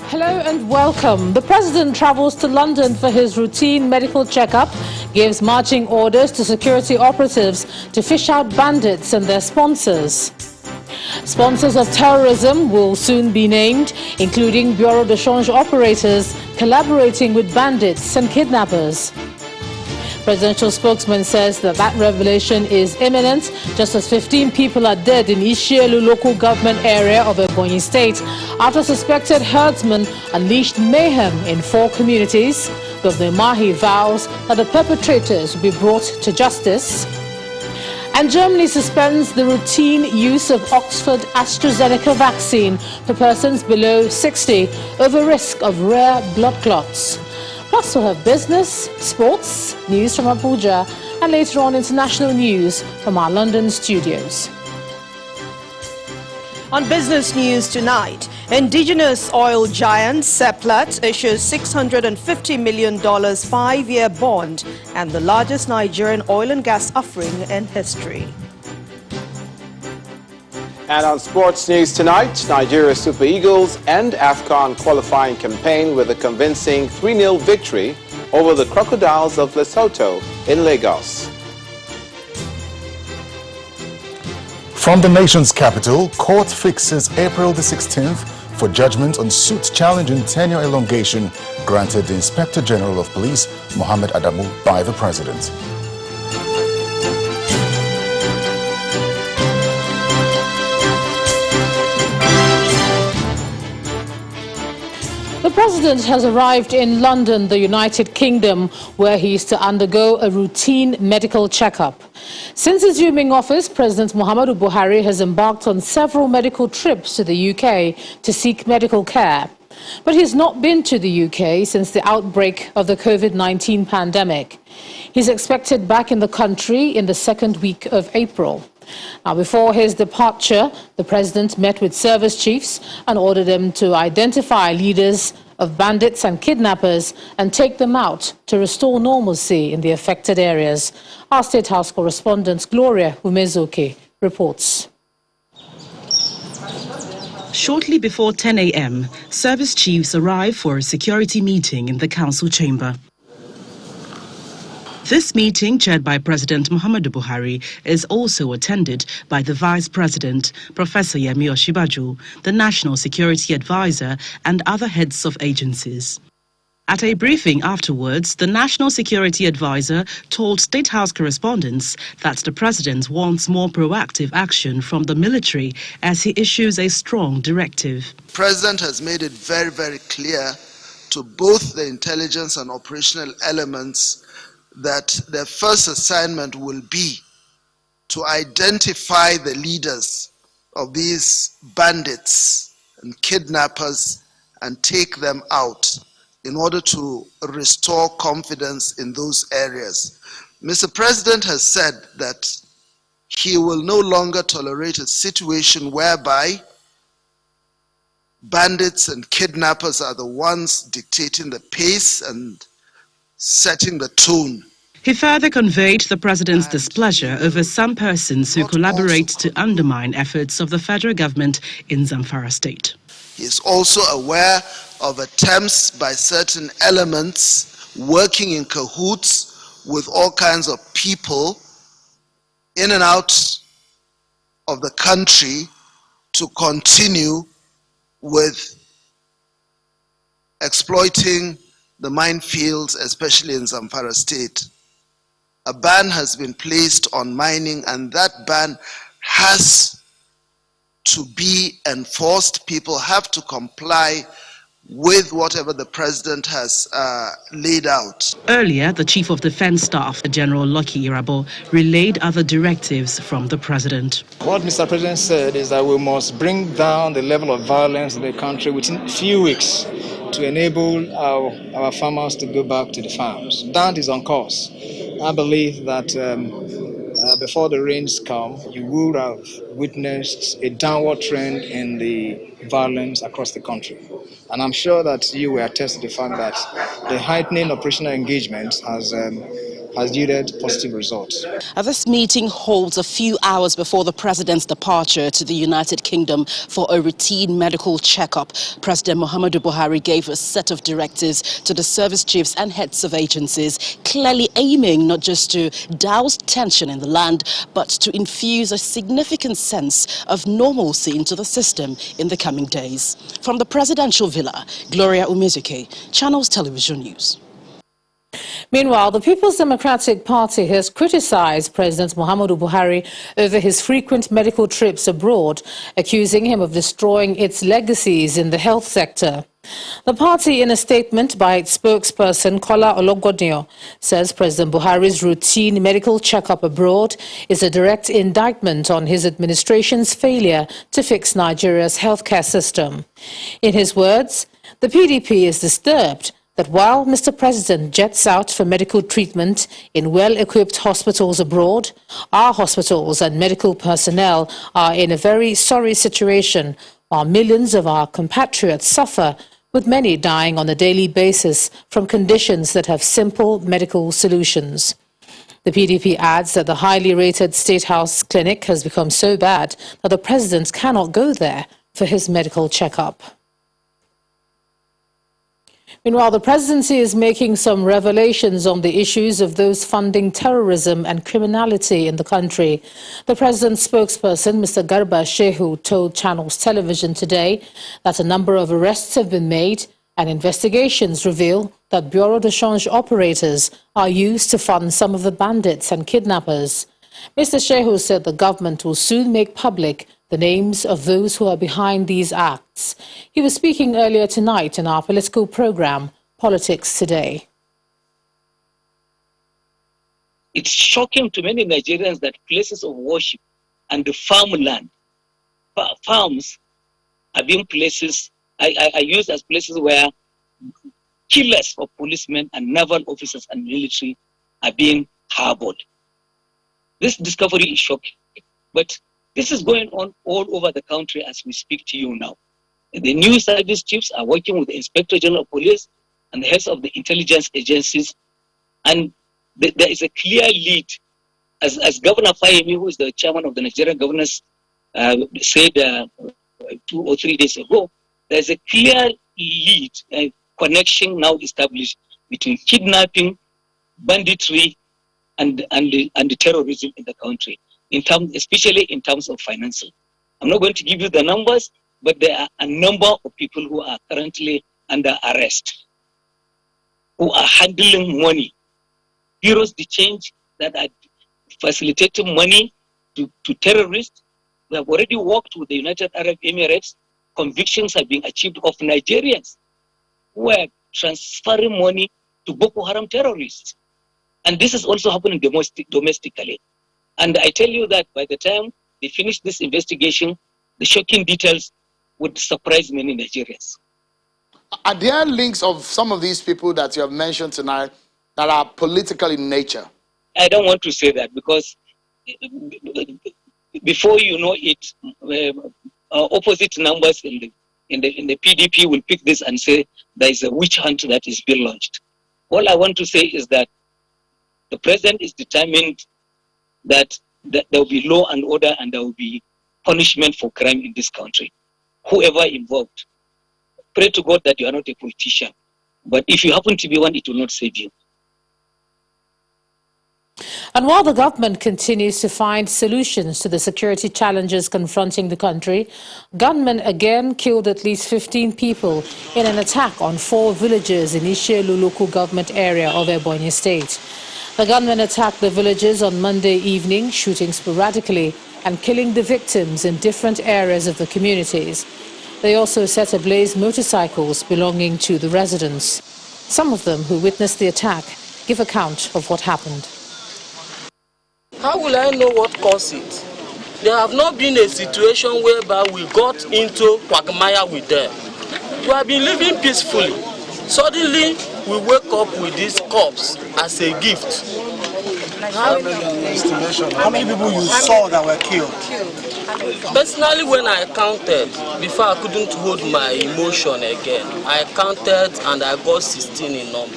Hello and welcome. The President travels to London for his routine medical checkup, gives marching orders to security operatives to fish out bandits and their sponsors. Sponsors of terrorism will soon be named, including Bureau de Change operators collaborating with bandits and kidnappers. Presidential spokesman says that revelation is imminent, just as 15 people are dead in Ishielu local government area of Ebonyi state after suspected herdsmen unleashed mayhem in 4 communities. Governor Mahi vows that the perpetrators will be brought to justice. And Germany suspends the routine use of Oxford AstraZeneca vaccine for persons below 60 over risk of rare blood clots. Plus, we'll have business, sports, news from Abuja, and later on international news from our London studios. On business news tonight, indigenous oil giant Seplat issues $650 million 5-year bond and the largest Nigerian oil and gas offering in history. And on sports news tonight, Nigeria Super Eagles end AFCON qualifying campaign with a convincing 3-0 victory over the Crocodiles of Lesotho in Lagos. From the nation's capital, court fixes April the 16th for judgment on suit challenging tenure elongation granted the Inspector General of Police, Mohammed Adamu, by the President. The President has arrived in London, the United Kingdom, where he is to undergo a routine medical checkup. Since assuming office, President Muhammadu Buhari has embarked on several medical trips to the UK to seek medical care. But he's not been to the UK since the outbreak of the COVID-19 pandemic. He's expected back in the country in the second week of April. Now, before his departure, the President met with service chiefs and ordered them to identify leaders of bandits and kidnappers and take them out to restore normalcy in the affected areas. Our State House correspondent Gloria Umezuki reports. Shortly before 10 a.m., service chiefs arrive for a security meeting in the council chamber. This meeting, chaired by President Muhammadu Buhari, is also attended by the Vice President, Professor Yemi Osinbajo, the National Security Advisor, and other heads of agencies. At a briefing afterwards, the National Security Advisor told State House correspondents that the President wants more proactive action from the military as he issues a strong directive. The President has made it very, very clear to both the intelligence and operational elements that their first assignment will be to identify the leaders of these bandits and kidnappers and take them out in order to restore confidence in those areas. Mr. President has said that he will no longer tolerate a situation whereby bandits and kidnappers are the ones dictating the pace and setting the tone. He further conveyed the President's displeasure over some persons who collaborate to undermine efforts of the federal government in Zamfara state. He is also aware of attempts by certain elements working in cahoots with all kinds of people in and out of the country to continue with exploiting the minefields, especially in Zamfara state. A ban has been placed on mining, and that ban has to be enforced. People have to comply with whatever the President has laid out. Earlier, the Chief of Defense Staff, General Lucky Irabo, relayed other directives from the President. What Mr. President said is that we must bring down the level of violence in the country within a few weeks to enable our farmers to go back to the farms. That is on course. I believe that before the rains come, you would have witnessed a downward trend in the violence across the country. And I'm sure that you will attest to the fact that the heightening operational engagement has has yielded positive results. This meeting holds a few hours before the president's departure to the United Kingdom for a routine medical checkup. President Muhammadu Buhari gave a set of directives to the service chiefs and heads of agencies, clearly aiming not just to douse tension in the land, but to infuse a significant sense of normalcy into the system in the coming days. From the presidential villa, Gloria Umezuke, Channels Television News. Meanwhile, the People's Democratic Party has criticized President Muhammadu Buhari over his frequent medical trips abroad, accusing him of destroying its legacies in the health sector. The party, in a statement by its spokesperson, Kola Ologbonyo, says President Buhari's routine medical checkup abroad is a direct indictment on his administration's failure to fix Nigeria's healthcare system. In his words, the PDP is disturbed that while Mr. President jets out for medical treatment in well-equipped hospitals abroad, our hospitals and medical personnel are in a very sorry situation, while millions of our compatriots suffer, with many dying on a daily basis from conditions that have simple medical solutions. The PDP adds that the highly rated State House Clinic has become so bad that the President cannot go there for his medical checkup. Meanwhile, the presidency is making some revelations on the issues of those funding terrorism and criminality in the country. The president's spokesperson, Mr. Garba Shehu, told Channels Television today that a number of arrests have been made and investigations reveal that bureau de change operators are used to fund some of the bandits and kidnappers. Mr. Shehu said the government will soon make public the names of those who are behind these acts. He was speaking earlier tonight in our political program, Politics Today. It's shocking to many Nigerians that places of worship and the farmland, farms are being places, are used as places where killers of policemen and naval officers and military are being harbored. This discovery is shocking, but this is going on all over the country as we speak to you now. The new service chiefs are working with the Inspector General of Police and the heads of the intelligence agencies, and there is a clear lead. As Governor Fayemi, who is the chairman of the Nigerian Governors, said 2 or 3 days ago, there is a clear lead, connection now established between kidnapping, banditry, and the terrorism in the country, especially in terms of financing. I'm not going to give you the numbers, but there are a number of people who are currently under arrest, who are handling money. Heroes the change that are facilitating money to terrorists. We have already worked with the United Arab Emirates. Convictions have been achieved of Nigerians who are transferring money to Boko Haram terrorists. And this is also happening domestically. And I tell you that by the time they finish this investigation, the shocking details would surprise many Nigerians. Are there links of some of these people that you have mentioned tonight that are political in nature? I don't want to say that because before you know it, opposite numbers in the PDP will pick this and say there is a witch hunt that is being launched. All I want to say is that the president is determined that there will be law and order and there will be punishment for crime in this country. Whoever involved, pray to God that you are not a politician. But if you happen to be one, it will not save you. And while the government continues to find solutions to the security challenges confronting the country, gunmen again killed at least 15 people in an attack on 4 villages in Ishelu local government area of Ebonyi State. The gunmen attacked the villages on Monday evening, shooting sporadically and killing the victims in different areas of the communities. They also set ablaze motorcycles belonging to the residents. Some of them who witnessed the attack give account of what happened. How will I know what caused it? There have not been a situation whereby we got into quagmire with them. We have been living peacefully. Suddenly, we wake up with this corpse as a gift. How many people you saw that were killed? Personally, when I counted, before I couldn't hold my emotion again, I counted and I got 16 in number.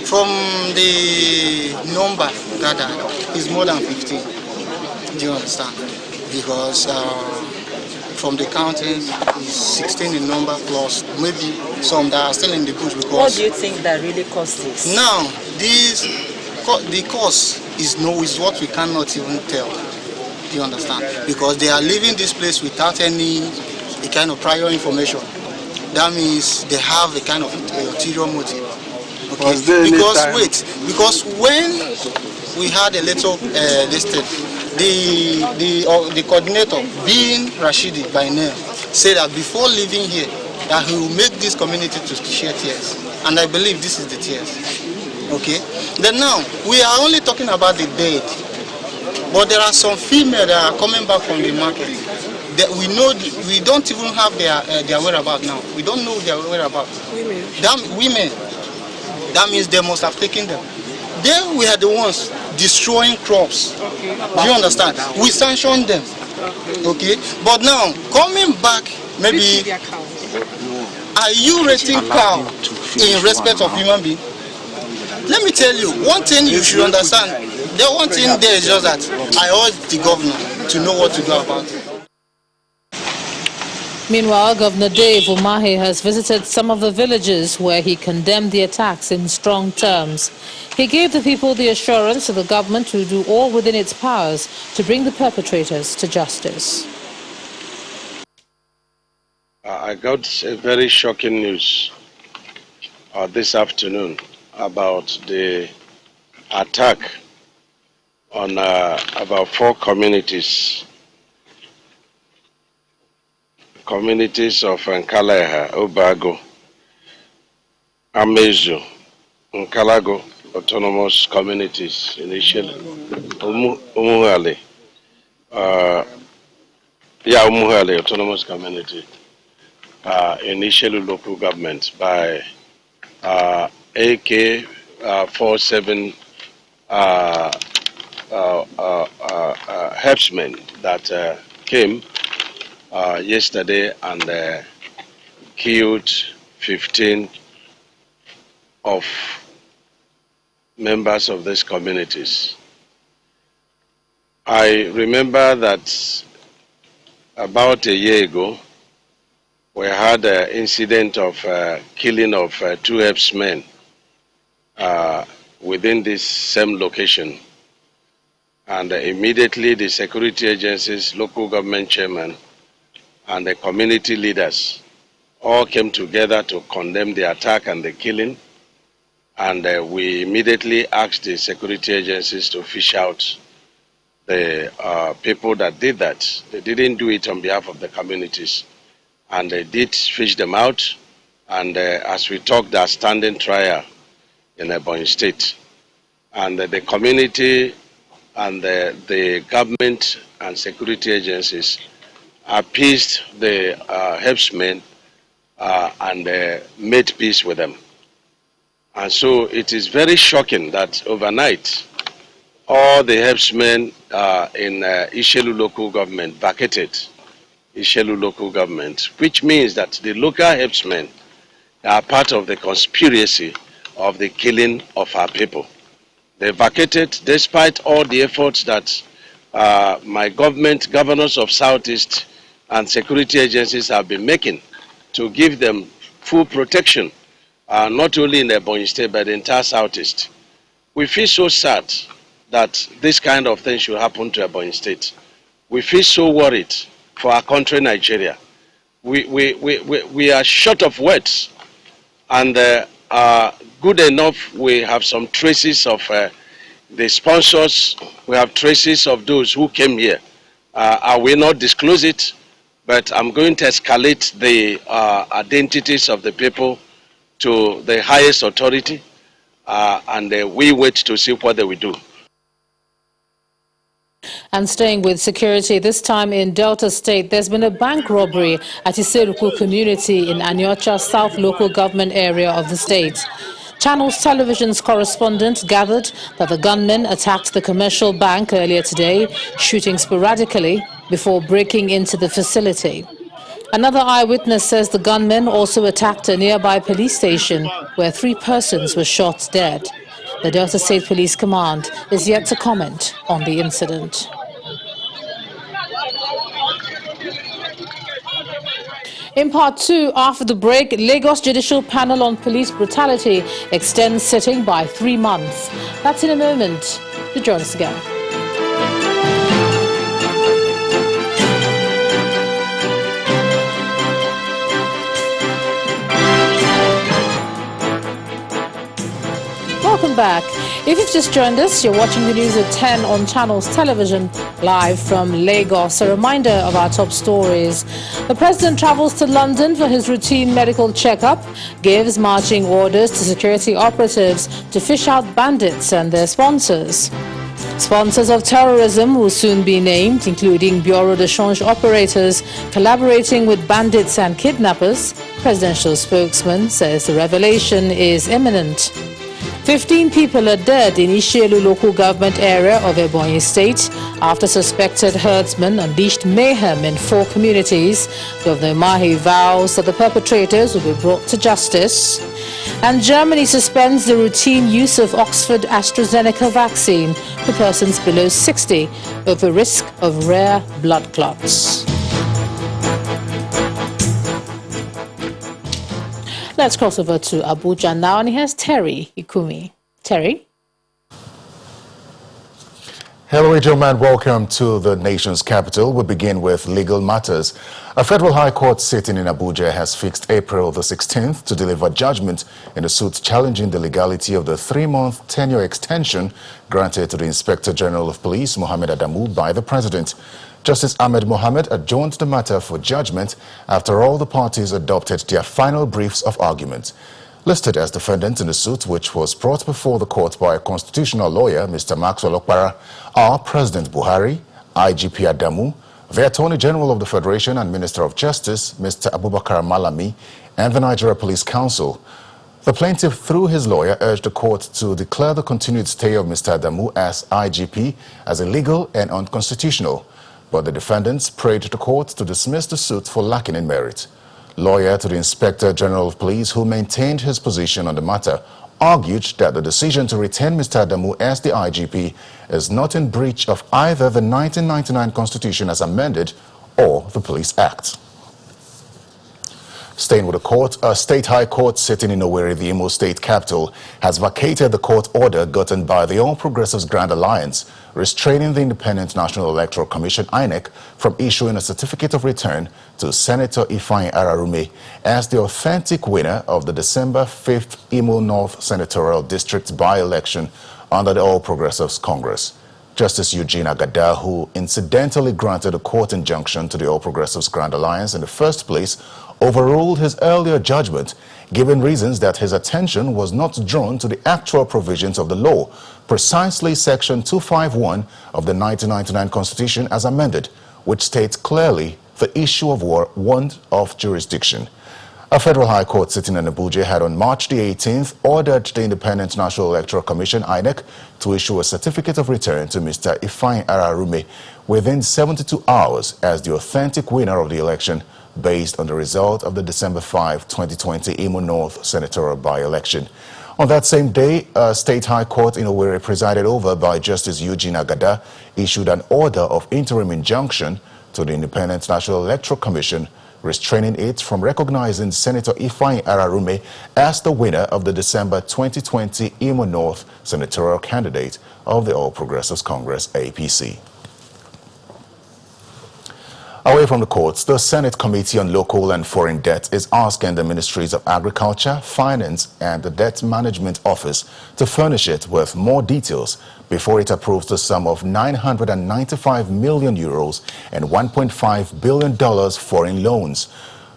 From the number gathered, it's more than 15. Do you understand? Because from the countings, it's 16 in number plus maybe some that are still in the bush. Because what do you think that really caused this? Now, the cause is what we cannot even tell. Do you understand? Because they are leaving this place without any kind of prior information. That means they have a kind of ulterior motive. Okay. Because when we had a little listed, the coordinator, being Rashidi by name, said that before leaving here, that he will make this community to share tears. And I believe this is the tears. Okay. Then now we are only talking about the dead. But there are some females that are coming back from the market. That we know we don't even have their whereabouts now. We don't know their whereabouts. Women. That means they must have taken them. Then we are the ones destroying crops. Okay. Do you understand? We sanctioned them. Okay. But now coming back, maybe are you rating cow in respect of human being? Let me tell you, one thing you should understand. The one thing there is just that I urge the governor to know what to do about it. Meanwhile, Governor Dave Umahi has visited some of the villages where he condemned the attacks in strong terms. He gave the people the assurance of the government to do all within its powers to bring the perpetrators to justice. I got a very shocking news this afternoon about the attack on about 4 communities of Nkalaha, Obago, Amezu, Nkalago autonomous communities, initially, Umuhali, Umuhali autonomous community, initially local government by AK-47 herdsmen that came yesterday and killed 15 of members of these communities. I remember that about a year ago, we had an incident of killing of 2 herdsmen within this same location. And immediately the security agencies, local government chairman, and the community leaders all came together to condemn the attack and the killing. And we immediately asked the security agencies to fish out the people that did that. They didn't do it on behalf of the communities. And they did fish them out. And as we talked, they are standing trial in Ebonyi State. And the community and the government and security agencies appeased the herdsmen and made peace with them. And so it is very shocking that overnight, all the herdsmen in Ishelu local government vacated Ishelu local government, which means that the local herdsmen are part of the conspiracy of the killing of our people. They vacated despite all the efforts that my government, governors of Southeast and security agencies have been making to give them full protection, not only in the Ebonyi State, but the entire Southeast. We feel so sad that this kind of thing should happen to Ebonyi State. We feel so worried for our country, Nigeria. We are short of words, and good enough we have some traces of the sponsors, we have traces of those who came here. I will not disclose it, but I'm going to escalate the identities of the people to the highest authority, and we wait to see what they will do. And staying with security, this time in Delta State, there's been a bank robbery at Iseruku community in Anyocha South local government area of the state. Channels Television's correspondent gathered that the gunmen attacked the commercial bank earlier today, shooting sporadically before breaking into the facility. Another eyewitness says the gunmen also attacked a nearby police station where 3 persons were shot dead. The Delta State Police Command is yet to comment on the incident. In part 2, after the break, Lagos Judicial Panel on Police Brutality extends sitting by 3 months. That's in a moment. Do join us again. Welcome back. If you've just joined us, you're watching the news at 10 on Channels Television, live from Lagos. A reminder of our top stories. The President travels to London for his routine medical checkup, gives marching orders to security operatives to fish out bandits and their sponsors. Sponsors of terrorism will soon be named, including Bureau de Change operators collaborating with bandits and kidnappers. Presidential spokesman says the revelation is imminent. 15 people are dead in Ishielu local government area of Ebonyi state after suspected herdsmen unleashed mayhem in 4 communities. Governor Mahi vows that the perpetrators will be brought to justice. And Germany suspends the routine use of Oxford AstraZeneca vaccine for persons below 60 over risk of rare blood clots. Let's cross over to Abuja now, and here's Terry Ikumi. Terry? Hello, Ejoman. Welcome to the nation's capital. We begin with legal matters. A federal high court sitting in Abuja has fixed April the 16th to deliver judgment in a suit challenging the legality of the 3-month tenure extension granted to the Inspector General of Police, Mohammed Adamu, by the President. Justice Ahmed Mohammed adjourned the matter for judgment after all the parties adopted their final briefs of argument. Listed as defendants in the suit, which was brought before the court by a constitutional lawyer, Mr. Maxwell Okpara, are President Buhari, IGP Adamu, the Attorney General of the Federation and Minister of Justice, Mr. Abubakar Malami, and the Nigeria Police Council. The plaintiff, through his lawyer, urged the court to declare the continued stay of Mr. Adamu as IGP as illegal and unconstitutional. But the defendants prayed the court to dismiss the suit for lacking in merit. Lawyer to the Inspector General of Police, who maintained his position on the matter, argued that the decision to retain Mr. Adamu as the IGP is not in breach of either the 1999 Constitution as amended or the Police Act. Staying with the court, a state high court sitting in Owerri, the Imo State capital, has vacated the court order gotten by the All Progressives Grand Alliance, restraining the Independent National Electoral Commission, INEC, from issuing a certificate of return to Senator Ifeanyi Ararume as the authentic winner of the December 5th Imo North Senatorial District by-election under the All Progressives Congress. Justice Eugene Agada, who incidentally granted a court injunction to the All Progressives Grand Alliance in the first place, overruled his earlier judgment, giving reasons that his attention was not drawn to the actual provisions of the law, precisely Section 251 of the 1999 Constitution as amended, which states clearly the issue of warrant of jurisdiction. A federal high court sitting in Abuja had on March the 18th ordered the Independent National Electoral Commission, INEC, to issue a certificate of return to Mr. Ifeanyi Ararume within 72 hours as the authentic winner of the election, based on the result of the December 5, 2020 Imo North Senatorial by-election. On that same day, a state high court in Owerri, presided over by Justice Eugene Agada, issued an order of interim injunction to the Independent National Electoral Commission, restraining it from recognizing Senator Ifeanyi Ararume as the winner of the December 2020 Imo North Senatorial candidate of the All Progressives Congress, APC. Away from the courts, the Senate Committee on Local and Foreign Debt is asking the Ministries of Agriculture, Finance and the Debt Management Office to furnish it with more details before it approves the sum of 995 million euros and $1.5 billion foreign loans.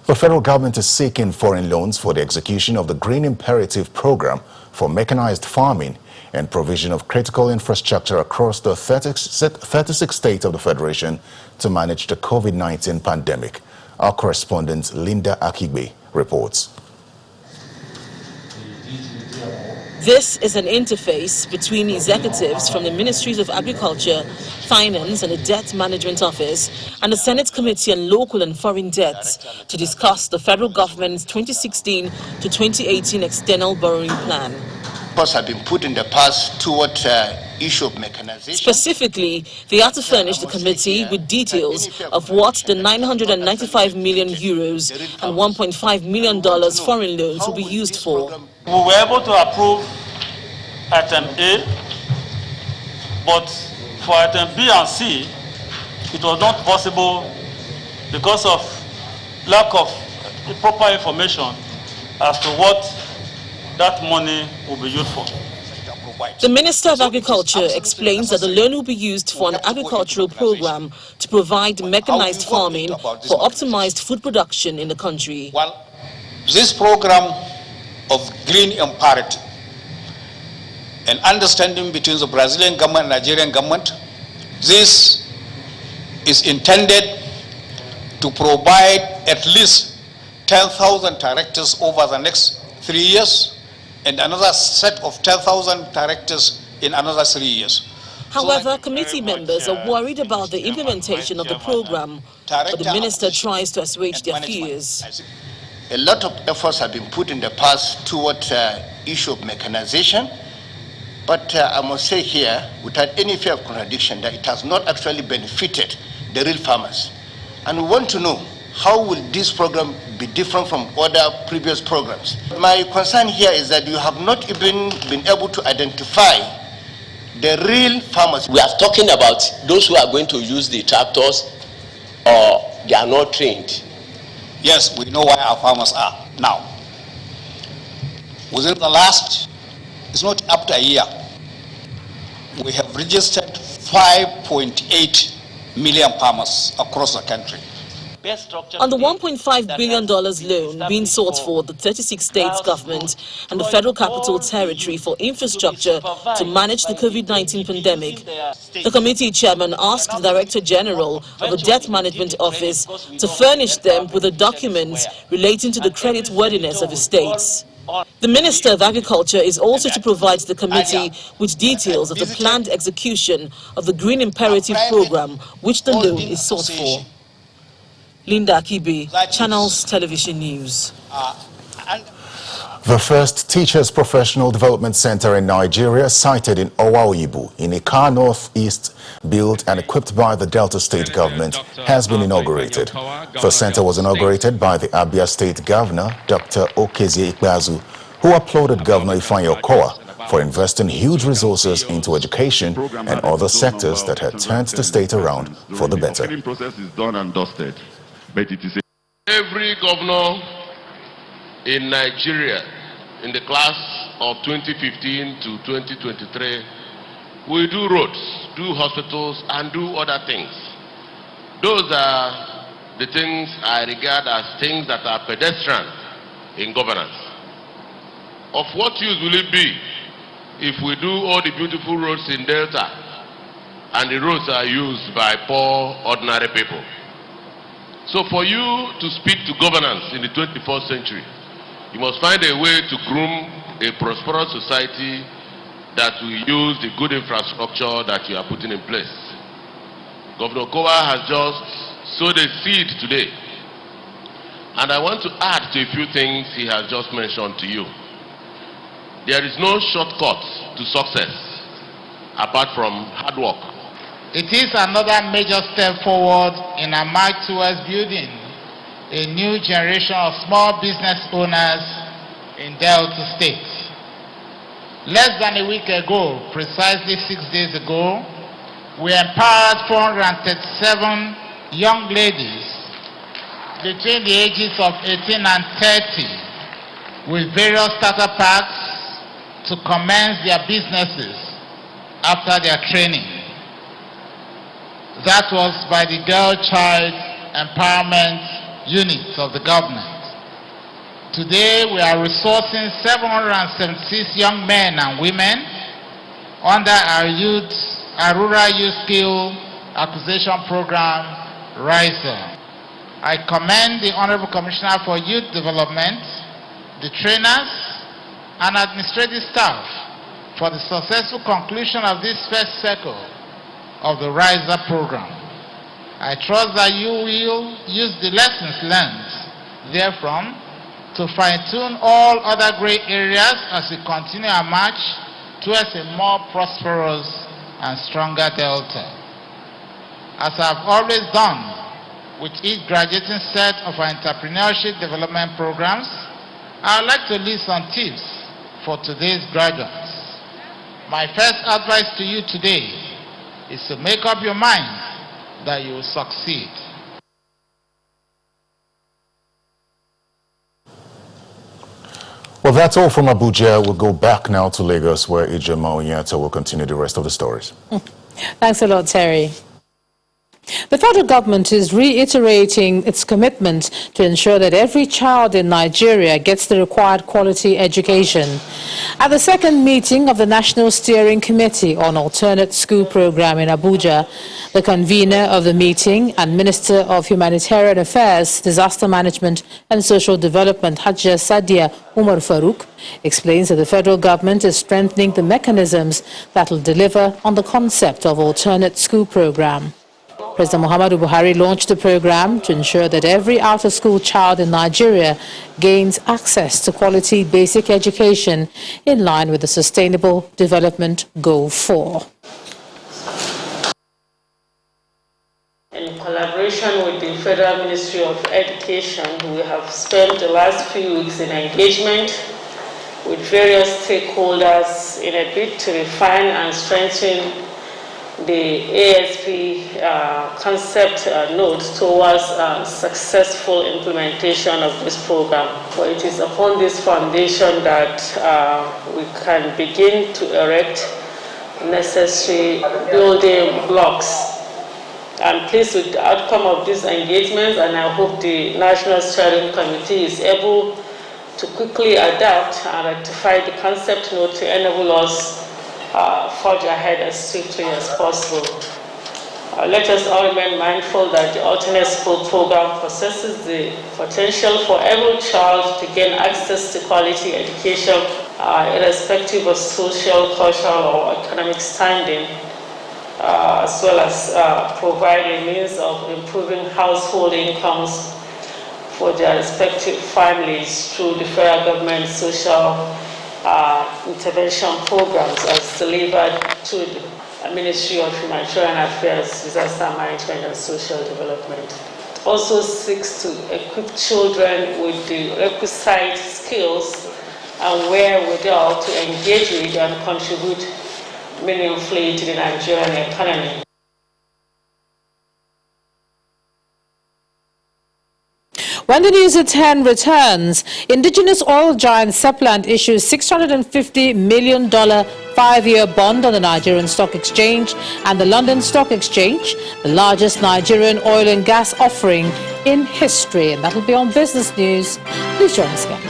The federal government is seeking foreign loans for the execution of the Green Imperative Program for mechanized farming and provision of critical infrastructure across the 36 states of the Federation to manage the COVID-19 pandemic. Our correspondent Linda Akigbe reports. This is an interface between executives from the Ministries of Agriculture, Finance and the Debt Management Office and the Senate Committee on Local and Foreign Debts to discuss the federal government's 2016 to 2018 external borrowing plan. Have been put in the past toward issue of mechanization. Specifically, they are to furnish the committee with details of what the 995 million euros and $1.5 million foreign loans will be used for. We were able to approve item A, but for item B and C, it was not possible because of lack of proper information as to what that money will be used for. The Minister of Agriculture explains that the loan will be used for an agricultural program to provide mechanized farming for optimized food production in the country. Well, this program of green imperative, an understanding between the Brazilian government and Nigerian government, this is intended to provide at least 10,000 tractors over the next 3 years, and another set of 10,000 tractors in another 3 years. However, committee members are worried about the implementation of the program, but the minister tries to assuage their fears. A lot of efforts have been put in the past toward issue of mechanization, but I must say here, without any fear of contradiction, that it has not actually benefited the real farmers. And we want to know, how will this program be different from other previous programs? My concern here is that you have not even been able to identify the real farmers. We are talking about those who are going to use the tractors or they are not trained. Yes, we know why our farmers are. Now, within the last, it's not up to a year, we have registered 5.8 million farmers across the country. On the $1.5 billion loan being sought for the 36 states government and the Federal Capital Territory for infrastructure to manage the COVID-19 pandemic, the committee chairman asked the Director General of the Debt Management Office to furnish them with the documents relating to the credit worthiness of the states. The Minister of Agriculture is also to provide the committee with details of the planned execution of the Green Imperative program, which the loan is sought for. Linda Akibe, Channels Television News. The first Teachers Professional Development Center in Nigeria, sited in Owa-Oyibo, in Ika Northeast, built and equipped by the Delta State government, has been inaugurated. The center was inaugurated by the Abia State Governor, Dr. Okezie Ikpeazu, who applauded Governor Ifeanyi Okowa for investing huge resources into education and other sectors that had turned the state around for the better. The process is done and dusted. But it is every governor in Nigeria in the class of 2015 to 2023 will do roads, do hospitals, and do other things. Those are the things I regard as things that are pedestrian in governance. Of what use will it be if we do all the beautiful roads in Delta and the roads are used by poor, ordinary people? So for you to speak to governance in the 21st century, you must find a way to groom a prosperous society that will use the good infrastructure that you are putting in place. Governor Okowa has just sowed a seed today. And I want to add to a few things he has just mentioned to you. There is no shortcut to success apart from hard work. It is another major step forward in our march towards building a new generation of small business owners in Delta State. Less than a week ago, precisely 6 days ago, we empowered 437 young ladies between the ages of 18 and 30 with various starter packs to commence their businesses after their training. That was by the Girl Child Empowerment Unit of the government. Today we are resourcing 776 young men and women under our rural youth skill acquisition program, RISER. I commend the Honorable Commissioner for Youth Development, the trainers, and administrative staff for the successful conclusion of this first cycle of the RISER program. I trust that you will use the lessons learned therefrom to fine-tune all other gray areas as we continue our march towards a more prosperous and stronger Delta. As I've always done with each graduating set of our entrepreneurship development programs, I would like to leave some tips for today's graduates. My first advice to you today is to make up your mind that you will succeed. Well, that's all from Abuja. We'll go back now to Lagos, where Ijema Onyata will continue the rest of the stories. Thanks a lot, Terry. The federal government is reiterating its commitment to ensure that every child in Nigeria gets the required quality education. At the second meeting of the National Steering Committee on Alternate School Program in Abuja, the convener of the meeting and Minister of Humanitarian Affairs, Disaster Management and Social Development, Hajia Sadia Umar Farouk, explains that the federal government is strengthening the mechanisms that will deliver on the concept of alternate school program. President Muhammadu Buhari launched the program to ensure that every out-of-school child in Nigeria gains access to quality basic education in line with the Sustainable Development Goal 4. In collaboration with the Federal Ministry of Education, we have spent the last few weeks in engagement with various stakeholders in a bid to refine and strengthen the ASP concept note towards successful implementation of this program. For it is upon this foundation that we can begin to erect necessary building blocks. I'm pleased with the outcome of this engagement, and I hope the National Steering Committee is able to quickly adapt and rectify the concept note to enable us forge ahead as swiftly as possible. Let us all remain mindful that the alternate school program possesses the potential for every child to gain access to quality education, irrespective of social, cultural, or economic standing, as well as provide a means of improving household incomes for their respective families through the federal government social intervention programs as delivered to the Ministry of Humanitarian Affairs, Disaster Management and Social Development. It also seeks to equip children with the requisite skills and wherewithal to engage with and contribute meaningfully to the Nigerian economy. When the news at 10 returns, indigenous oil giant Seplat issues $650 million 5-year bond on the Nigerian Stock Exchange and the London Stock Exchange, the largest Nigerian oil and gas offering in history. And that'll be on Business News. Please join us again.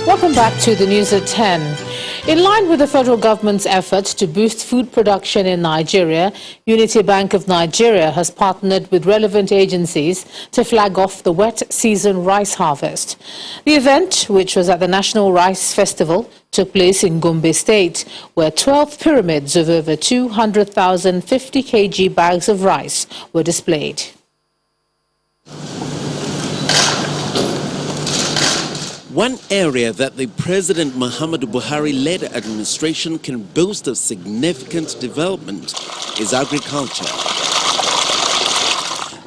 Welcome back to the news at 10. In line with the federal government's efforts to boost food production in Nigeria, Unity Bank of Nigeria has partnered with relevant agencies to flag off the wet season rice harvest. The event, which was at the National Rice Festival, took place in Gombe State, where 12 pyramids of over 200,000 50 kg bags of rice were displayed. One area that the President Muhammadu Buhari-led administration can boast of significant development is agriculture.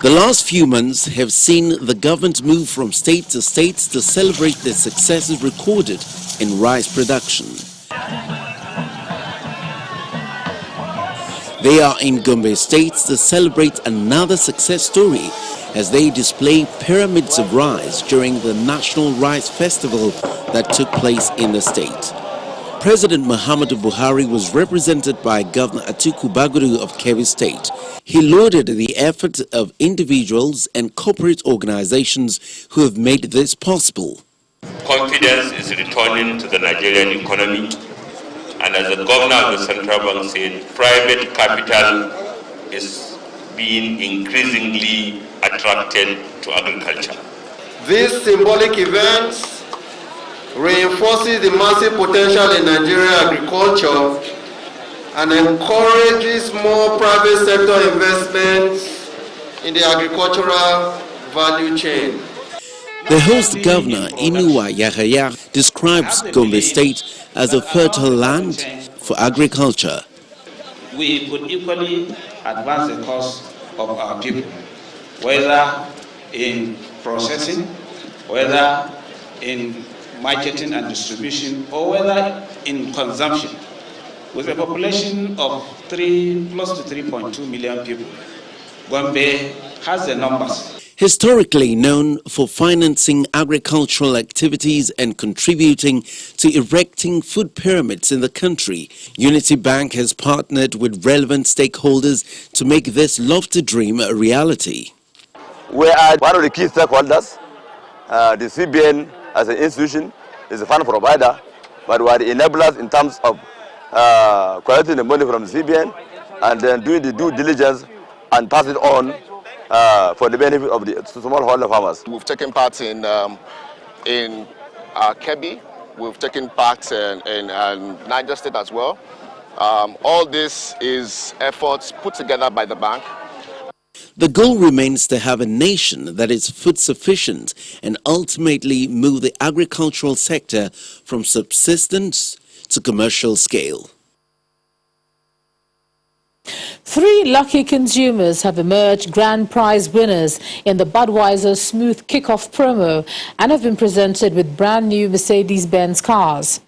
The last few months have seen the government move from state to celebrate the successes recorded in rice production. They are in Gombe State to celebrate another success story as they display pyramids of rice during the National Rice Festival that took place in the state. President Muhammadu Buhari was represented by Governor Atiku Bagudu of Kebbi State. He lauded the efforts of individuals and corporate organizations who have made this possible. Confidence is returning to the Nigerian economy, and as the governor of the central bank said, private capital is been increasingly attracted to agriculture. This symbolic event reinforces the massive potential in Nigerian agriculture and encourages more private sector investments in the agricultural value chain. The host governor, Inuwa Yahaya, describes Gombe State as a fertile land for agriculture. We could equally advance the cause of our people, whether in processing, whether in marketing and distribution, or whether in consumption. With a population of close to 3.2 million people, Gombe has the numbers. Historically known for financing agricultural activities and contributing to erecting food pyramids in the country, Unity Bank has partnered with relevant stakeholders to make this lofty dream a reality. We are one of the key stakeholders. The CBN as an institution is a fund provider, but we are the enablers in terms of collecting the money from the CBN and then doing the due diligence and pass it on for the benefit of the smallholder farmers. We've taken part in Kebbi, we've taken part in Niger State as well. All this is efforts put together by the bank. The goal remains to have a nation that is food sufficient and ultimately move the agricultural sector from subsistence to commercial scale. 3 lucky consumers have emerged grand prize winners in the Budweiser Smooth Kickoff promo and have been presented with brand new Mercedes-Benz cars.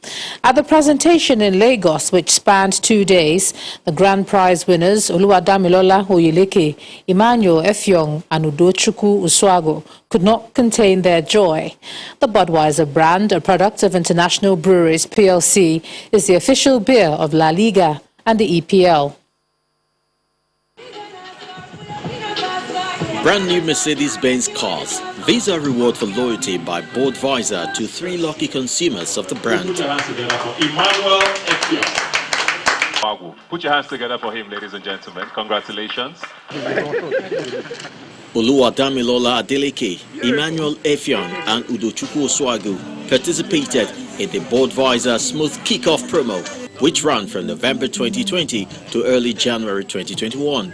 At the presentation in Lagos, which spanned 2 days, the grand prize winners Oluwadamilola Oyeleke, Emmanuel Effiong and Udochukwu Uswago could not contain their joy. The Budweiser brand, a product of International Breweries PLC, is the official beer of La Liga and the EPL. Brand new Mercedes-Benz cars. Visa reward for loyalty by Budweiser to 3 lucky consumers of the brand. Put your hands together for Emmanuel Effiong. Put your hands together for him, ladies and gentlemen. Congratulations. Oluwadamilola Adeleke, Emmanuel Effiong and Udochukwu Oswago participated in the Budweiser Smooth Kickoff promo, which ran from November 2020 to early January 2021.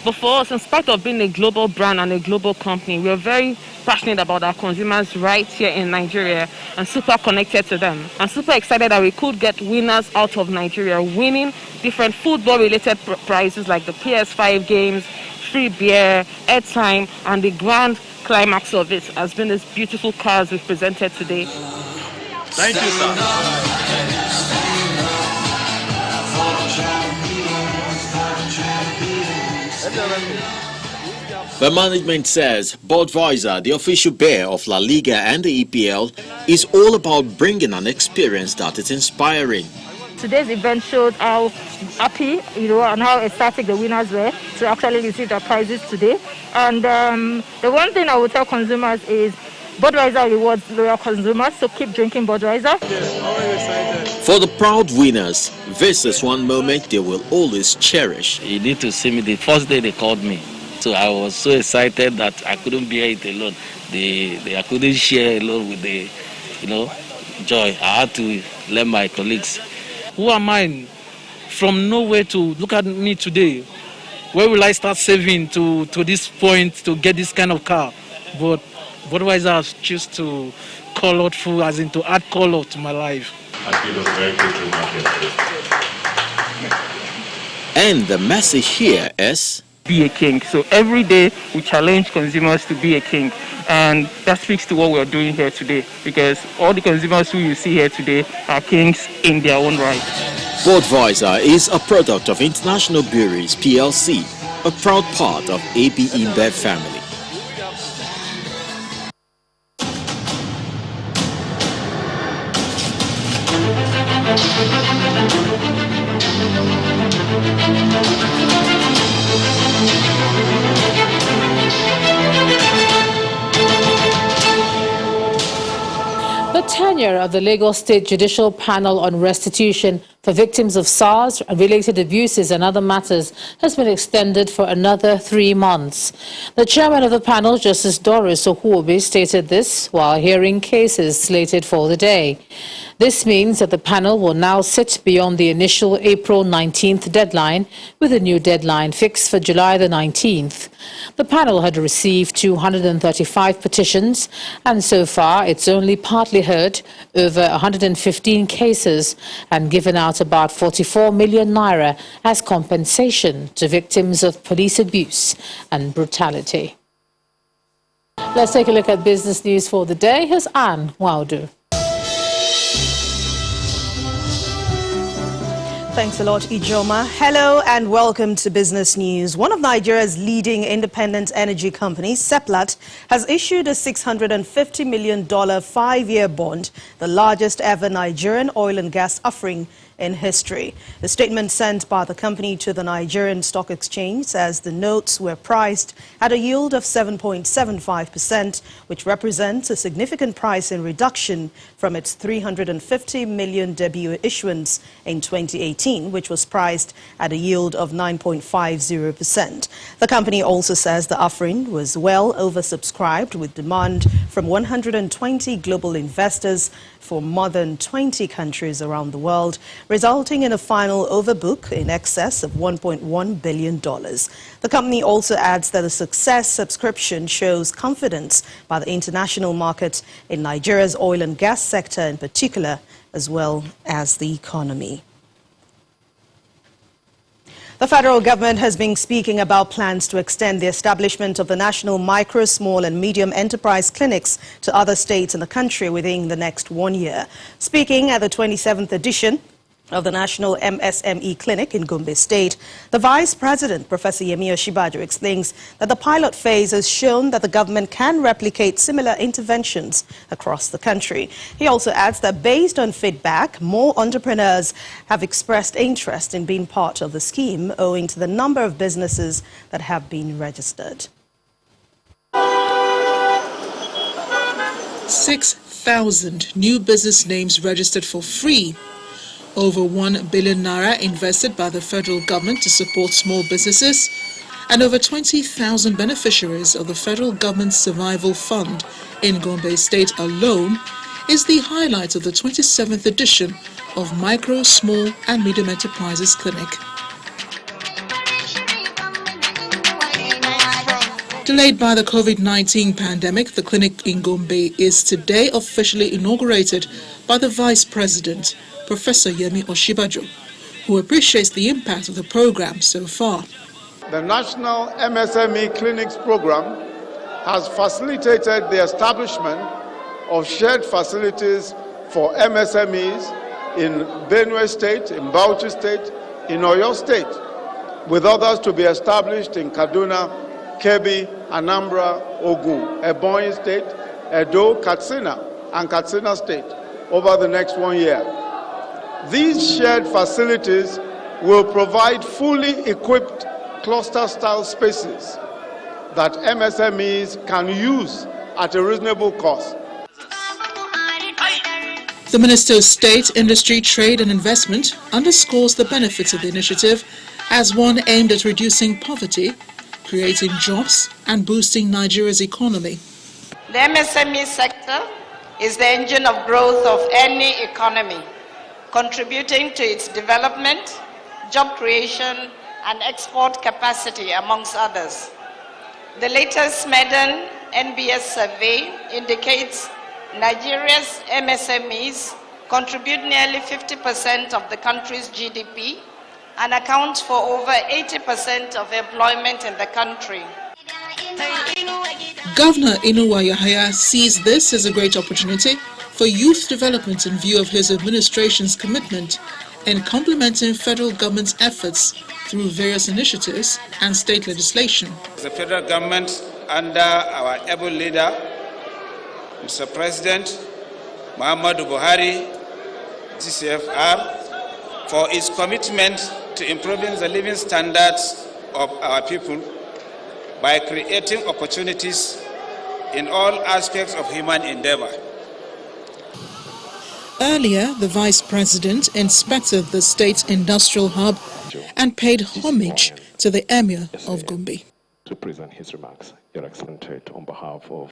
But for us, in spite of being a global brand and a global company, we are very passionate about our consumers right here in Nigeria and super connected to them. I'm super excited that we could get winners out of Nigeria, winning different football-related prizes like the PS5 games, free beer, airtime, and the grand climax of it has been these beautiful cars we've presented today. Thank you, sir. The management says Budweiser, the official beer of La Liga and the EPL, is all about bringing an experience that is inspiring. Today's event showed how happy, and how ecstatic the winners were to actually receive their prizes today. And the one thing I would tell consumers is Budweiser rewards loyal consumers, so keep drinking Budweiser. For the proud winners, this is one moment they will always cherish. You need to see me. The first day they called me, so I was so excited that I couldn't bear it alone. I couldn't share alone with the, joy. I had to let my colleagues. Who am I from nowhere to look at me today? Where will I start saving to this point to get this kind of car? But Budweiser has chosen to colorful, as in to add color to my life. And the message here is be a king. So every day we challenge consumers to be a king, and that speaks to what we're doing here today, because all the consumers who you see here today are kings in their own right. Budweiser is a product of International Breweries PLC, a proud part of AB InBev family. The tenure of the Lagos State Judicial Panel on Restitution for for victims of SARS and related abuses and other matters has been extended for another 3 months. The chairman of the panel, Justice Doris Okuobi, stated this while hearing cases slated for the day. This means that the panel will now sit beyond the initial April 19th deadline, with a new deadline fixed for July the 19th. The panel had received 235 petitions, and so far it's only partly heard over 115 cases and given out about 44 million naira as compensation to victims of police abuse and brutality. Let's take a look at business news for the day. Here's Anne Waudu. Thanks a lot, Ijoma. Hello and welcome to Business News. One of Nigeria's leading independent energy companies, Seplat, has issued a $650 million 5-year bond, the largest ever Nigerian oil and gas offering in history. The statement sent by the company to the Nigerian Stock Exchange says the notes were priced at a yield of 7.75%, which represents a significant pricing reduction from its $350 million debut issuance in 2018, which was priced at a yield of 9.50%. The company also says the offering was well oversubscribed, with demand from 120 global investors for more than 20 countries around the world, resulting in a final overbook in excess of $1.1 billion. The company also adds that the success subscription shows confidence by the international market in Nigeria's oil and gas sector in particular, as well as the economy. The federal government has been speaking about plans to extend the establishment of the national micro, small and medium enterprise clinics to other states in the country within the next 1 year. Speaking at the 27th edition of the National MSME Clinic in Gombe State, the Vice President, Professor Yemi Osinbajo, explains that the pilot phase has shown that the government can replicate similar interventions across the country. He also adds that based on feedback, more entrepreneurs have expressed interest in being part of the scheme owing to the number of businesses that have been registered. 6,000 new business names registered for free. Over 1 billion naira invested by the federal government to support small businesses, and over 20,000 beneficiaries of the federal government's survival fund in Gombe State alone is the highlight of the 27th edition of Micro, Small and Medium Enterprises Clinic. Delayed by the COVID-19 pandemic, the clinic in Gombe is today officially inaugurated by the Vice President, Professor Yemi Osinbajo, who appreciates the impact of the program so far. The National MSME Clinics program has facilitated the establishment of shared facilities for MSMEs in Benue State, in Bauchi State, in Oyo State, with others to be established in Kaduna, Kebbi, Anambra, Ogun, Ebonyi State, Edo, Katsina, and Katsina State over the next 1 year. These shared facilities will provide fully equipped cluster-style spaces that MSMEs can use at a reasonable cost. The Minister of State, Industry, Trade and Investment underscores the benefits of the initiative as one aimed at reducing poverty, creating jobs and boosting Nigeria's economy. The MSME sector is the engine of growth of any economy, contributing to its development, job creation, and export capacity, amongst others. The latest maiden NBS survey indicates Nigeria's MSMEs contribute nearly 50% of the country's GDP and account for over 80% of employment in the country. Governor Inuwa Yahaya sees this as a great opportunity for youth development in view of his administration's commitment in complementing federal government's efforts through various initiatives and state legislation. The federal government, under our able leader, Mr. President Muhammadu Buhari, GCFR, for its commitment to improving the living standards of our people by creating opportunities in all aspects of human endeavor. Earlier, the Vice President inspected the state's industrial hub and paid homage to the Emir of Gombe. To present his remarks, Your Excellency, on behalf of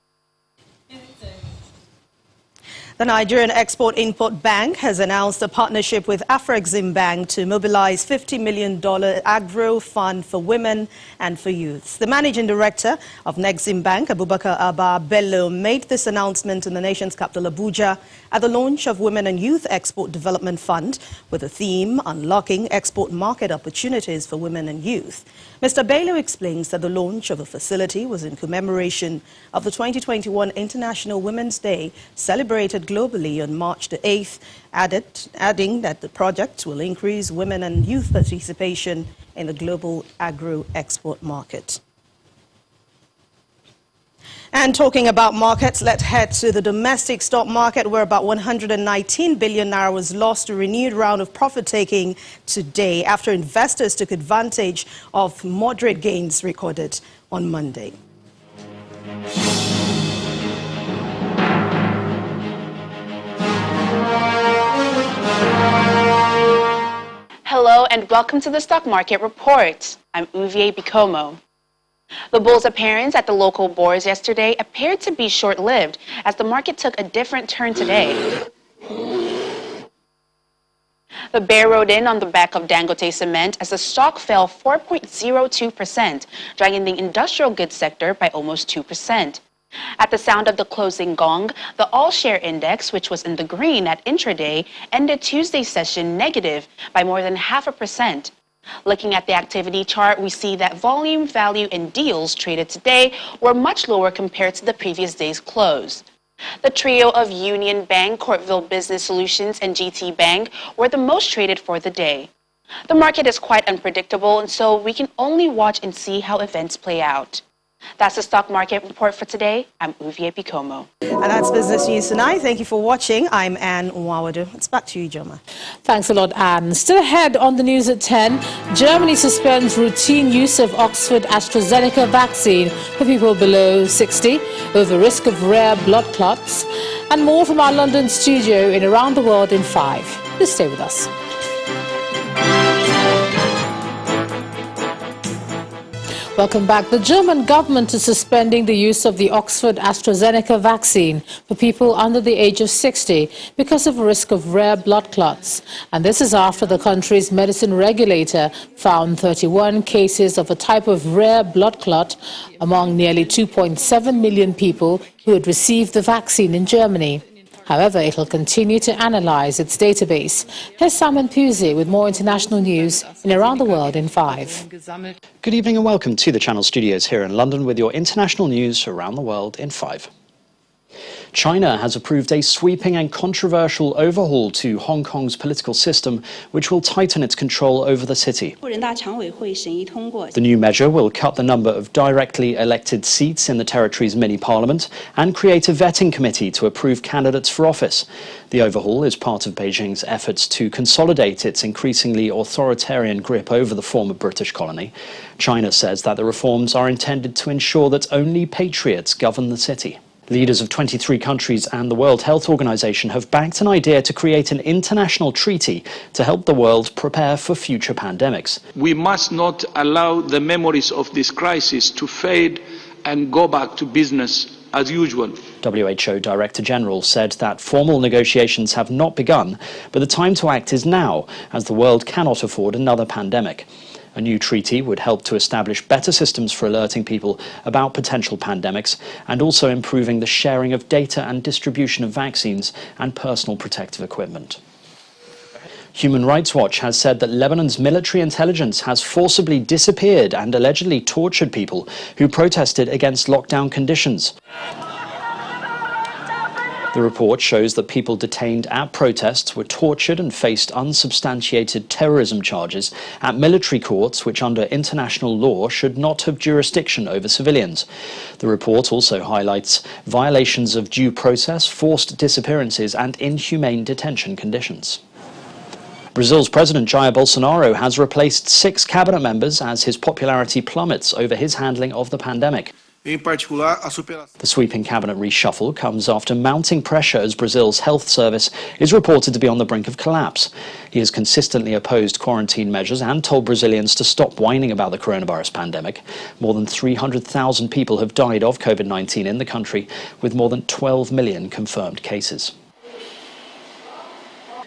The Nigerian Export-Import Bank has announced a partnership with Afrexim Bank to mobilize $50 million agro fund for women and for youths. The managing director of Nexim Bank, Abubakar Abba Bello, made this announcement in the nation's capital, Abuja, at the launch of Women and Youth Export Development Fund with the theme Unlocking Export Market Opportunities for Women and Youth. Mr. Bello explains that the launch of the facility was in commemoration of the 2021 International Women's Day, celebrated globally on March the 8th, adding that the project will increase women and youth participation in the global agro-export market. And talking about markets, let's head to the domestic stock market, where about 119 billion naira was lost to a renewed round of profit-taking today after investors took advantage of moderate gains recorded on Monday. Hello and welcome to the Stock Market Report. I'm Uvie Bikomo. The bulls' appearance at the local bourse yesterday appeared to be short-lived as the market took a different turn today. The bear rode in on the back of Dangote Cement as the stock fell 4.02%, dragging the industrial goods sector by almost 2%. At the sound of the closing gong, the all-share index, which was in the green at intraday, ended Tuesday's session negative by more than 0.5%. Looking at the activity chart, we see that volume, value, and deals traded today were much lower compared to the previous day's close. The trio of Union Bank, Courtville Business Solutions, and GT Bank were the most traded for the day. The market is quite unpredictable, and so we can only watch and see how events play out. That's the Stock Market Report for today. I'm Uvie Bikomo. And that's Business News Tonight. Thank you for watching. I'm Anne Nwawadu. It's back to you, Joma. Thanks a lot, Anne. Still ahead on the news at 10, Germany suspends routine use of Oxford AstraZeneca vaccine for people below 60 over risk of rare blood clots. And more from our London studio in Around the World in 5. Please stay with us. Welcome back. The German government is suspending the use of the Oxford AstraZeneca vaccine for people under the age of 60 because of a risk of rare blood clots. And this is after the country's medicine regulator found 31 cases of a type of rare blood clot among nearly 2.7 million people who had received the vaccine in Germany. However, it will continue to analyze its database. Here's Simon Pusey with more international news in Around the World in 5. Good evening and welcome to the Channel Studios here in London with your international news around the world in 5. China has approved a sweeping and controversial overhaul to Hong Kong's political system, which will tighten its control over the city. The new measure will cut the number of directly elected seats in the territory's mini-parliament and create a vetting committee to approve candidates for office. The overhaul is part of Beijing's efforts to consolidate its increasingly authoritarian grip over the former British colony. China says that the reforms are intended to ensure that only patriots govern the city. Leaders of 23 countries and the World Health Organization have backed an idea to create an international treaty to help the world prepare for future pandemics. We must not allow the memories of this crisis to fade and go back to business as usual. WHO Director General said that formal negotiations have not begun, but the time to act is now, as the world cannot afford another pandemic. A new treaty would help to establish better systems for alerting people about potential pandemics and also improving the sharing of data and distribution of vaccines and personal protective equipment. Human Rights Watch has said that Lebanon's military intelligence has forcibly disappeared and allegedly tortured people who protested against lockdown conditions. The report shows that people detained at protests were tortured and faced unsubstantiated terrorism charges at military courts which under international law should not have jurisdiction over civilians. The report also highlights violations of due process, forced disappearances and inhumane detention conditions. Brazil's President Jair Bolsonaro has replaced 6 cabinet members as his popularity plummets over his handling of the pandemic. The sweeping cabinet reshuffle comes after mounting pressure as Brazil's health service is reported to be on the brink of collapse. He has consistently opposed quarantine measures and told Brazilians to stop whining about the coronavirus pandemic. More than 300,000 people have died of COVID-19 in the country, with more than 12 million confirmed cases.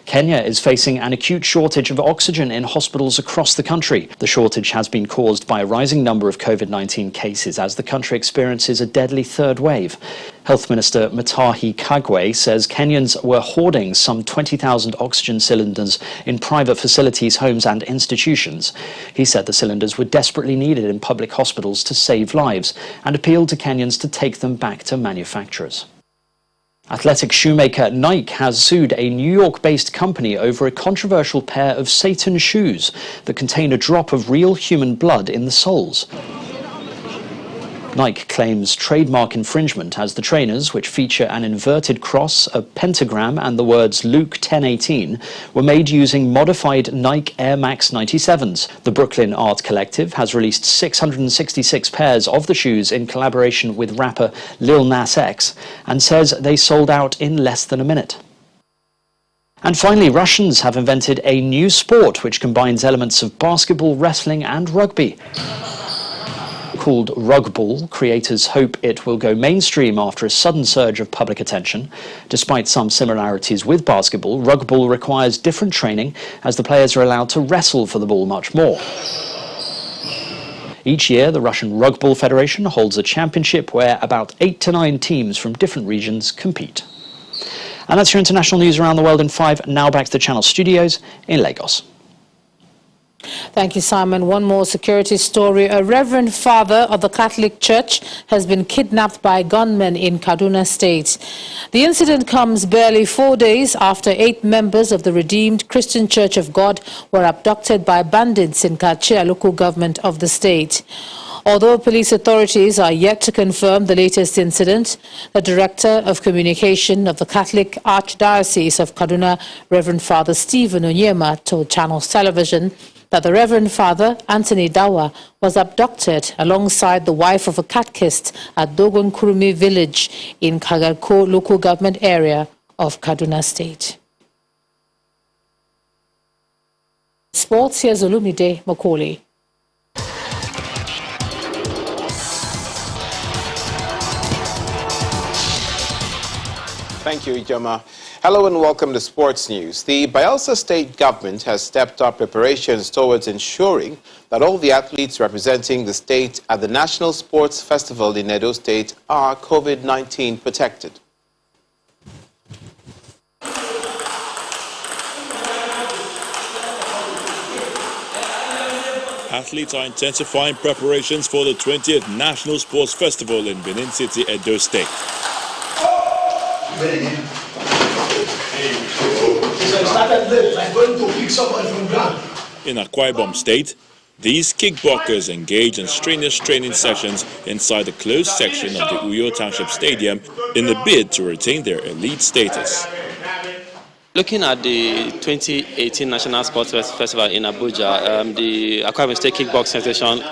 Kenya is facing an acute shortage of oxygen in hospitals across the country. The shortage has been caused by a rising number of COVID-19 cases as the country experiences a deadly third wave. Health Minister Mutahi Kagwe says Kenyans were hoarding some 20,000 oxygen cylinders in private facilities, homes and institutions. He said the cylinders were desperately needed in public hospitals to save lives and appealed to Kenyans to take them back to manufacturers. Athletic shoemaker Nike has sued a New York-based company over a controversial pair of Satan shoes that contain a drop of real human blood in the soles. Nike claims trademark infringement as the trainers, which feature an inverted cross, a pentagram and the words Luke 10:18, were made using modified Nike Air Max 97s. The Brooklyn Art Collective has released 666 pairs of the shoes in collaboration with rapper Lil Nas X and says they sold out in less than a minute. And finally, Russians have invented a new sport which combines elements of basketball, wrestling and rugby. Called rugball, creators hope it will go mainstream after a sudden surge of public attention. Despite some similarities with basketball, rugball requires different training as the players are allowed to wrestle for the ball much more. Each year, the Russian Rugball Federation holds a championship where about 8 to 9 teams from different regions compete. And that's your international news around the world in 5. Now back to the Channel Studios in Lagos. Thank you, Simon. One more security story. A Reverend Father of the Catholic Church has been kidnapped by gunmen in Kaduna State. The incident comes barely 4 days after 8 members of the Redeemed Christian Church of God were abducted by bandits in Kachia local government of the state. Although police authorities are yet to confirm the latest incident, the Director of Communication of the Catholic Archdiocese of Kaduna, Reverend Father Stephen Onyema, told Channels Television that the Reverend Father, Anthony Dawa, was abducted alongside the wife of a catechist at Dogon Kurumi village in Kagarko local government area of Kaduna State. Sports, here's Olumide Macaulay. Thank you, Ijoma. Hello and welcome to Sports News. The Bayelsa State government has stepped up preparations towards ensuring that all the athletes representing the state at the National Sports Festival in Edo State are COVID-19 protected. Athletes are intensifying preparations for the 20th National Sports Festival in Benin City, Edo State. In Akwa Ibom State, these kickboxers engage in strenuous training sessions inside the closed section of the Uyo Township Stadium in a bid to retain their elite status. Looking at the 2018 National Sports Festival in Abuja, the Akwa Ibom State Kickboxing Sensation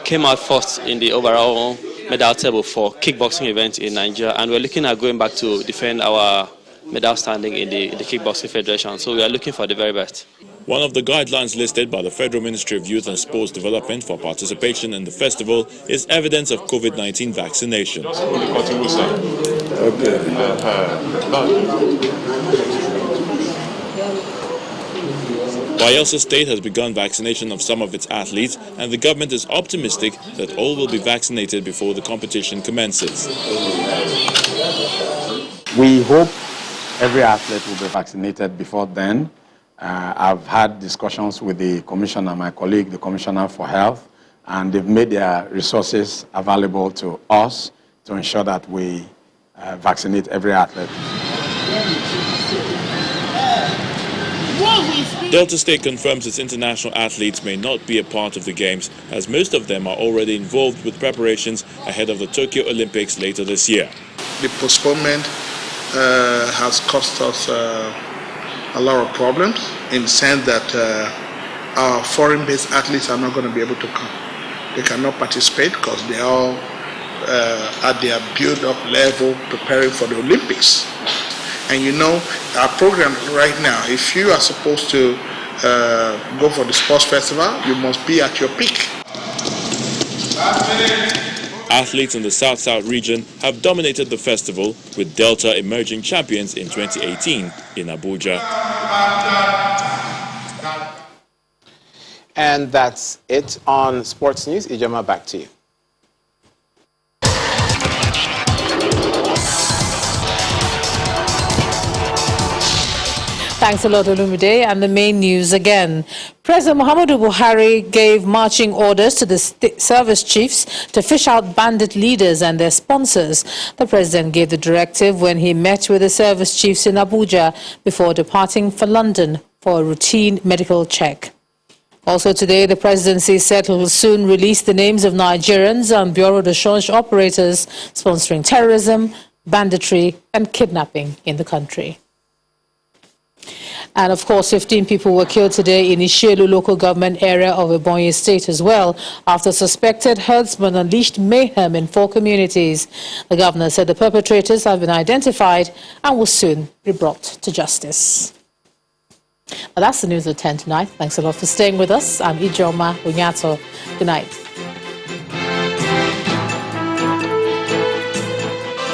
came out first in the overall medal table for kickboxing events in Nigeria, and we're looking at going back to defend our medal standing in the Kickboxing Federation. So we are looking for the very best. One of the guidelines listed by the Federal Ministry of Youth and Sports Development for participation in the festival is evidence of COVID-19 vaccination. Bayelsa State has begun vaccination of some of its athletes, and the government is optimistic that all will be vaccinated before the competition commences. We hope every athlete will be vaccinated before then. I've had discussions with the commissioner, my colleague, the Commissioner for Health, and they've made their resources available to us to ensure that we vaccinate every athlete. Delta State confirms its international athletes may not be a part of the Games, as most of them are already involved with preparations ahead of the Tokyo Olympics later this year. The postponement has cost us a lot of problems in the sense that our foreign-based athletes are not going to be able to come. They cannot participate because they are all at their build-up level, preparing for the Olympics. And you know, our program right now, if you are supposed to go for the sports festival, you must be at your peak. Athletes in the South-South region have dominated the festival, with Delta emerging champions in 2018 in Abuja. And that's it on Sports News. Ijoma, back to you. Thanks a lot, Olumide. And the main news again. President Muhammadu Buhari gave marching orders to the service chiefs to fish out bandit leaders and their sponsors. The president gave the directive when he met with the service chiefs in Abuja before departing for London for a routine medical check. Also today, the presidency said it will soon release the names of Nigerians and bureau de change operators sponsoring terrorism, banditry and kidnapping in the country. And of course, 15 people were killed today in Ishelu local government area of Ebonyi state as well, after suspected herdsmen unleashed mayhem in 4 communities. The governor said the perpetrators have been identified and will soon be brought to justice. Well, that's the news at 10 tonight. Thanks a lot for staying with us. I'm Ijoma Unyato. Good night.